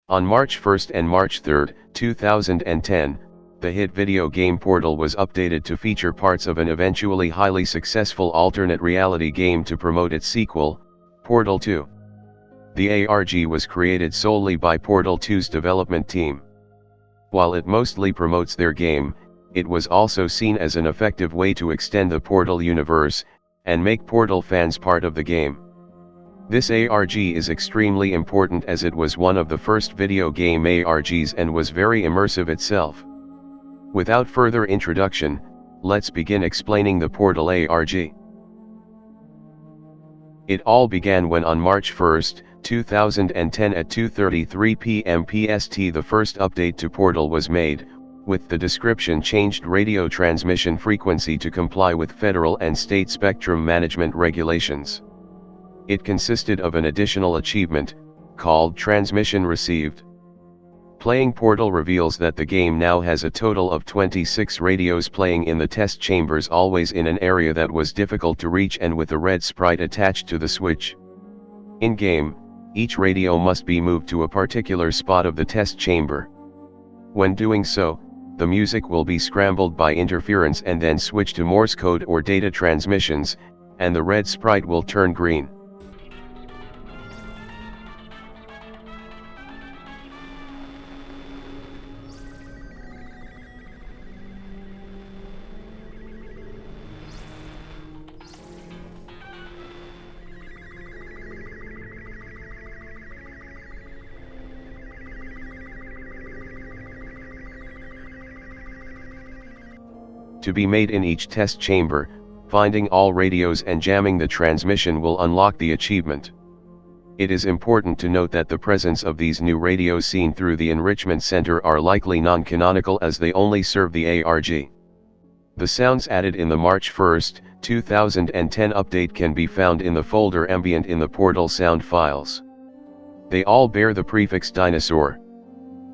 On March 1 and March 3, 2010, the hit video game Portal was updated to feature parts of an eventually highly successful alternate reality game to promote its sequel, Portal 2. The ARG was created solely by Portal 2's development team. While it mostly promotes their game, it was also seen as an effective way to extend the Portal universe, and make Portal fans part of the game. This ARG is extremely important as it was one of the first video game ARGs and was very immersive itself. Without further introduction, let's begin explaining the Portal ARG. It all began when on March 1, 2010 at 2:33 p.m. PST the first update to Portal was made, with the description changed radio transmission frequency to comply with federal and state spectrum management regulations. It consisted of an additional achievement, called Transmission Received. Playing Portal reveals that the game now has a total of 26 radios playing in the test chambers, always in an area that was difficult to reach and with a red sprite attached to the switch. In-game, each radio must be moved to a particular spot of the test chamber. When doing so, the music will be scrambled by interference and then switch to Morse code or data transmissions, and the red sprite will turn green. To be made in each test chamber, finding all radios and jamming the transmission will unlock the achievement. It is important to note that the presence of these new radios seen through the Enrichment Center are likely non-canonical as they only serve the ARG. The sounds added in the March 1, 2010 update can be found in the folder Ambient in the Portal sound files. They all bear the prefix dinosaur.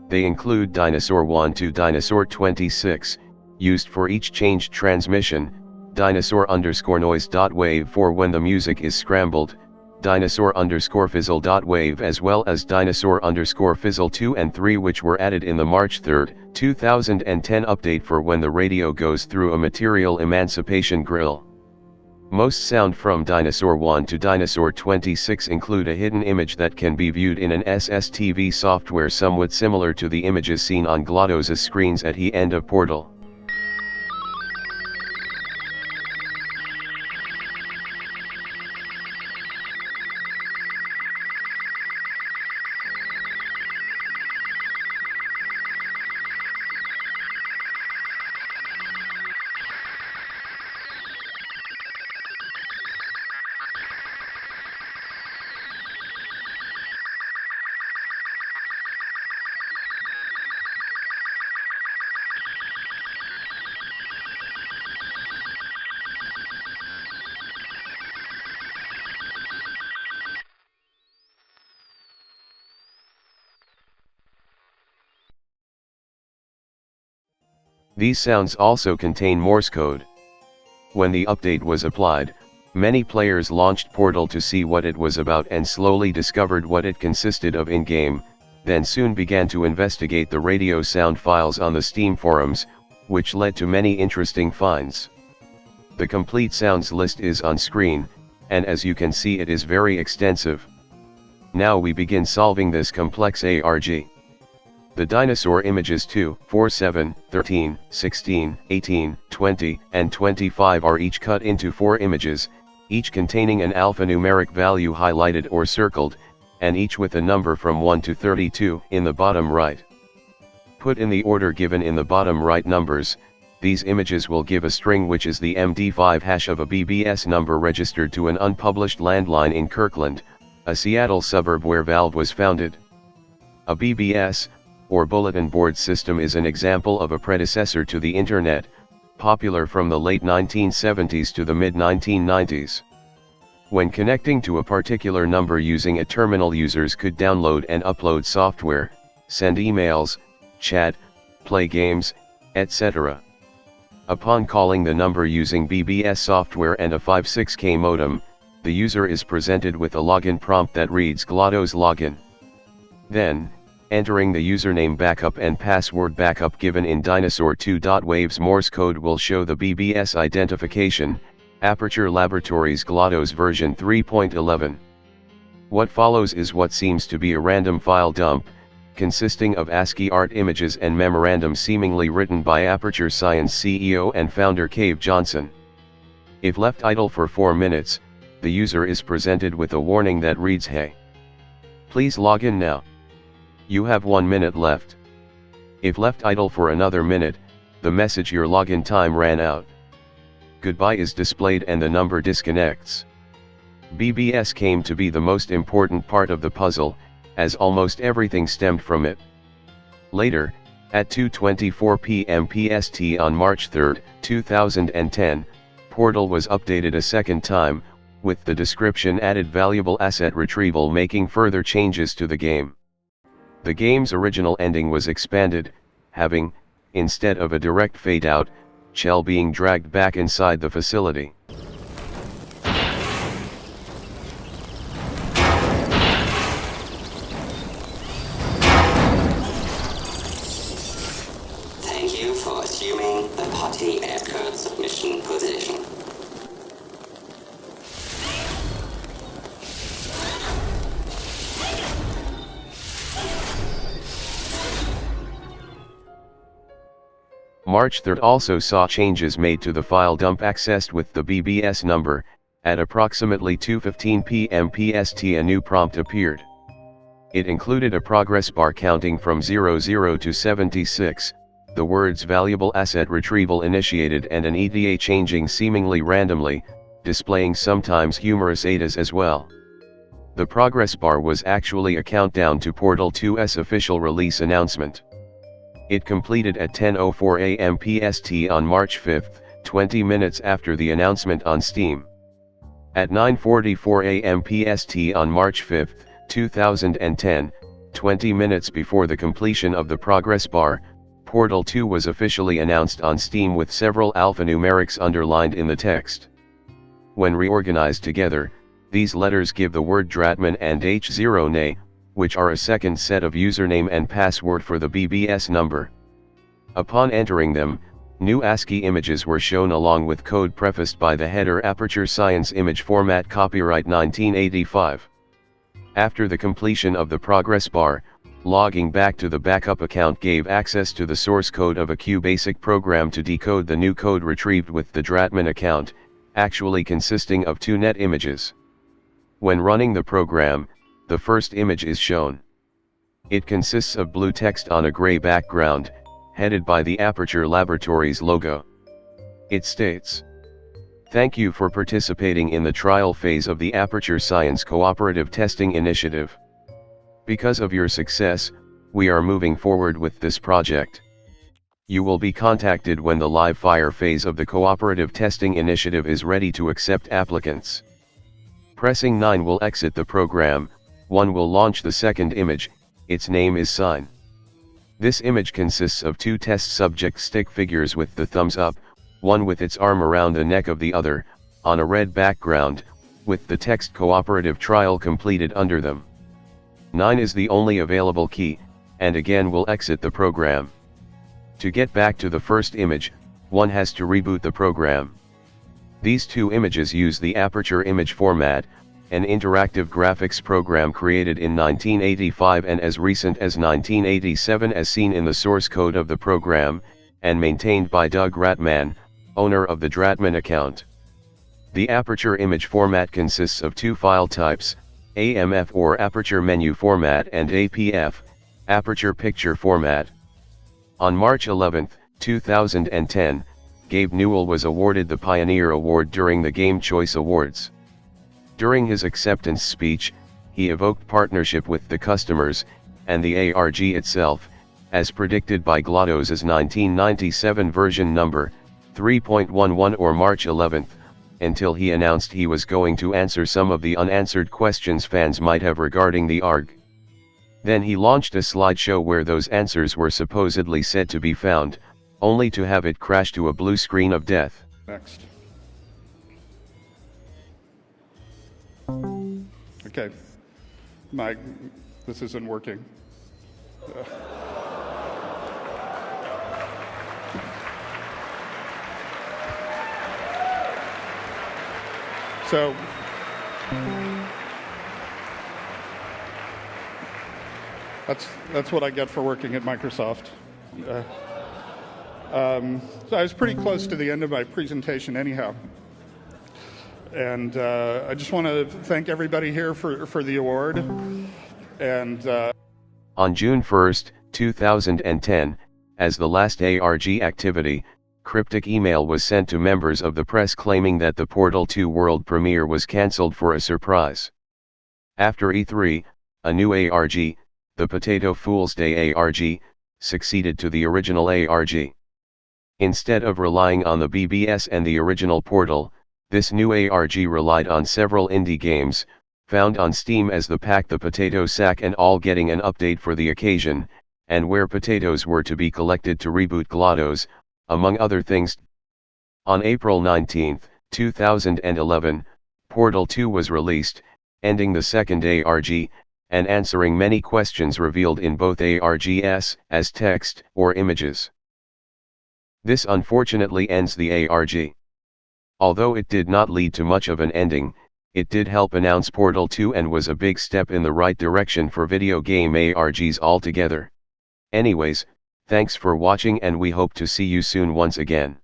They include Dinosaur 1 to Dinosaur 26, used for each changed transmission, dinosaur_noise.wave for when the music is scrambled, dinosaur_fizzle.wave as well as dinosaur_fizzle 2 and 3 which were added in the March 3, 2010 update for when the radio goes through a material emancipation grill. Most sound from Dinosaur 1 to Dinosaur 26 include a hidden image that can be viewed in an SSTV software somewhat similar to the images seen on GLaDOS screens at the end of Portal. These sounds also contain Morse code. When the update was applied, many players launched Portal to see what it was about and slowly discovered what it consisted of in-game, then soon began to investigate the radio sound files on the Steam forums, which led to many interesting finds. The complete sounds list is on screen, and as you can see it is very extensive. Now we begin solving this complex ARG. The dinosaur images 2, 4, 7, 13, 16, 18, 20, and 25 are each cut into 4 images, each containing an alphanumeric value highlighted or circled, and each with a number from 1 to 32 in the bottom right. Put in the order given in the bottom right numbers, these images will give a string which is the MD5 hash of a BBS number registered to an unpublished landline in Kirkland, a Seattle suburb where Valve was founded. A BBS, or bulletin board system, is an example of a predecessor to the Internet, popular from the late 1970s to the mid-1990s. When connecting to a particular number using a terminal, users could download and upload software, send emails, chat, play games, etc. Upon calling the number using BBS software and a 56K modem, the user is presented with a login prompt that reads GLaDOS login. Then, Entering the username backup and password backup given in Dinosaur 2. Waves Morse code will show the BBS identification, Aperture Laboratories GLaDOS version 3.11. What follows is what seems to be a random file dump, consisting of ASCII art images and memorandum seemingly written by Aperture Science CEO and founder Cave Johnson. If left idle for 4 minutes, the user is presented with a warning that reads, "Hey, please log in now. You have 1 minute left." If left idle for another minute, the message "Your login time ran out. Goodbye" is displayed and the number disconnects. BBS came to be the most important part of the puzzle, as almost everything stemmed from it. Later, at 2:24 p.m. PST on March 3, 2010, Portal was updated a second time, with the description added valuable asset retrieval, making further changes to the game. The game's original ending was expanded, having, instead of a direct fade-out, Chell being dragged back inside the facility. Thank you for assuming the party add code submission position. March 3 also saw changes made to the file dump accessed with the BBS number. At approximately 2:15 p.m. PST, a new prompt appeared. It included a progress bar counting from 00 to 76, the words "valuable asset retrieval initiated" and an ETA changing seemingly randomly, displaying sometimes humorous ADAs as well. The progress bar was actually a countdown to Portal 2's official release announcement. It completed at 10:04 a.m. PST on March 5, 20 minutes after the announcement on Steam. At 9:44 a.m. PST on March 5, 2010, 20 minutes before the completion of the progress bar, Portal 2 was officially announced on Steam with several alphanumerics underlined in the text. When reorganized together, these letters give the word Dratman and H0NA, which are a second set of username and password for the BBS number. Upon entering them, new ASCII images were shown along with code prefaced by the header "Aperture Science Image Format Copyright 1985. After the completion of the progress bar, logging back to the backup account gave access to the source code of a QBasic program to decode the new code retrieved with the Dratman account, actually consisting of 2 net images. When running the program, the first image is shown. It consists of blue text on a gray background, headed by the Aperture Laboratories logo. It states, "Thank you for participating in the trial phase of the Aperture Science Cooperative Testing Initiative. Because of your success, we are moving forward with this project. You will be contacted when the live fire phase of the Cooperative Testing Initiative is ready to accept applicants. Pressing 9 will exit the program, 1 will launch the second image, its name is Sign. This image consists of 2 test subject stick figures with the thumbs up, one with its arm around the neck of the other, on a red background, with the text Cooperative Trial completed under them. 9 is the only available key, and again will exit the program. To get back to the first image, one has to reboot the program. These 2 images use the Aperture Image Format, an interactive graphics program created in 1985 and as recent as 1987 as seen in the source code of the program, and maintained by Doug Ratman, owner of the Dratman account. The Aperture Image Format consists of 2 file types, AMF or Aperture Menu Format and APF, Aperture Picture Format. On March 11, 2010, Gabe Newell was awarded the Pioneer Award during the Game Choice Awards. During his acceptance speech, he evoked partnership with the customers, and the ARG itself, as predicted by GLaDOS's 1997 version number, 3.11 or March 11, until he announced he was going to answer some of the unanswered questions fans might have regarding the ARG. Then he launched a slideshow where those answers were supposedly said to be found, only to have it crash to a blue screen of death. Next. Okay, this isn't working. So that's what I get for working at Microsoft. So I was pretty close to the end of my presentation anyhow. And I just want to thank everybody here for the award. And on June 1, 2010, as the last ARG activity, cryptic email was sent to members of the press claiming that the Portal 2 world premiere was cancelled for a surprise. After E3, a new ARG, the Potato Fool's Day ARG, succeeded to the original ARG. Instead of relying on the BBS and the original Portal, this new ARG relied on several indie games, found on Steam as the Pack the Potato Sack and all getting an update for the occasion, and where potatoes were to be collected to reboot GLaDOS, among other things. On April 19, 2011, Portal 2 was released, ending the second ARG, and answering many questions revealed in both ARGs as text or images. This unfortunately ends the ARG. Although it did not lead to much of an ending, it did help announce Portal 2 and was a big step in the right direction for video game ARGs altogether. Anyways, thanks for watching and we hope to see you soon once again.